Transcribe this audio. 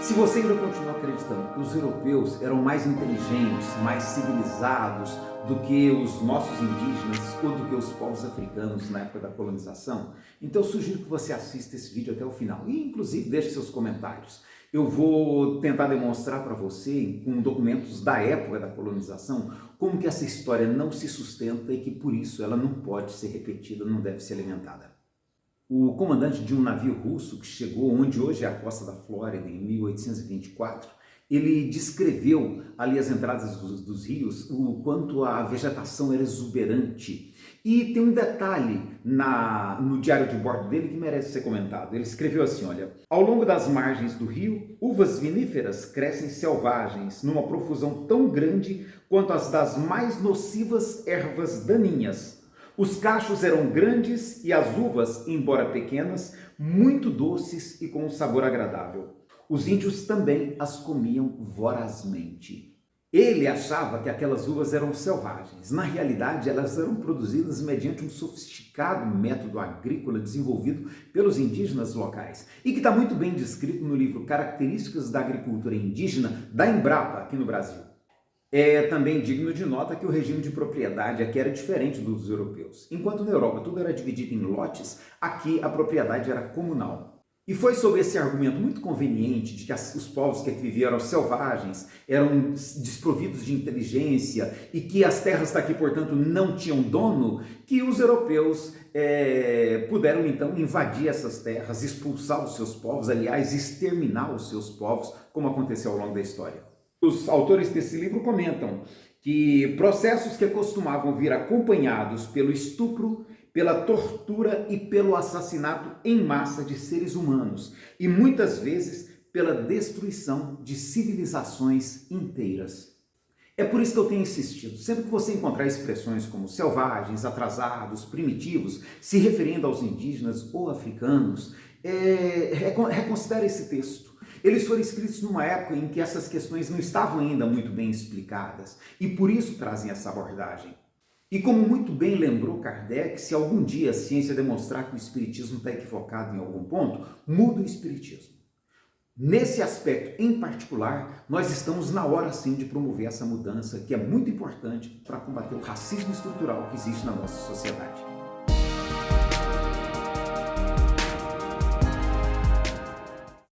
Se você ainda continua acreditando que os europeus eram mais inteligentes, mais civilizados do que os nossos indígenas ou do que os povos africanos na época da colonização, então eu sugiro que você assista esse vídeo até o final e inclusive deixe seus comentários. Eu vou tentar demonstrar para você, com documentos da época da colonização, como que essa história não se sustenta e que por isso ela não pode ser repetida, não deve ser alimentada. O comandante de um navio russo que chegou onde hoje é a costa da Flórida em 1824, ele descreveu ali as entradas dos rios, o quanto a vegetação era exuberante. E tem um detalhe no diário de bordo dele que merece ser comentado. Ele escreveu assim, olha: ao longo das margens do rio, uvas viníferas crescem selvagens, numa profusão tão grande quanto as das mais nocivas ervas daninhas. Os cachos eram grandes e as uvas, embora pequenas, muito doces e com um sabor agradável. Os índios também as comiam vorazmente. Ele achava que aquelas uvas eram selvagens. Na realidade, elas eram produzidas mediante um sofisticado método agrícola desenvolvido pelos indígenas locais e que está muito bem descrito no livro Características da Agricultura Indígena, da Embrapa, aqui no Brasil. É também digno de nota que o regime de propriedade aqui era diferente dos europeus. Enquanto na Europa tudo era dividido em lotes, aqui a propriedade era comunal. E foi sobre esse argumento muito conveniente de que os povos que aqui viviam eram selvagens, eram desprovidos de inteligência e que as terras daqui, portanto, não tinham dono, que os europeus puderam então invadir essas terras, expulsar os seus povos, aliás, exterminar os seus povos, como aconteceu ao longo da história. Os autores desse livro comentam que processos que costumavam vir acompanhados pelo estupro, pela tortura e pelo assassinato em massa de seres humanos e muitas vezes pela destruição de civilizações inteiras. É por isso que eu tenho insistido, sempre que você encontrar expressões como selvagens, atrasados, primitivos, se referindo aos indígenas ou africanos, reconsidere esse texto. Eles foram escritos numa época em que essas questões não estavam ainda muito bem explicadas e por isso trazem essa abordagem. E como muito bem lembrou Kardec, se algum dia a ciência demonstrar que o espiritismo está equivocado em algum ponto, muda o espiritismo. Nesse aspecto em particular, nós estamos na hora sim de promover essa mudança que é muito importante para combater o racismo estrutural que existe na nossa sociedade.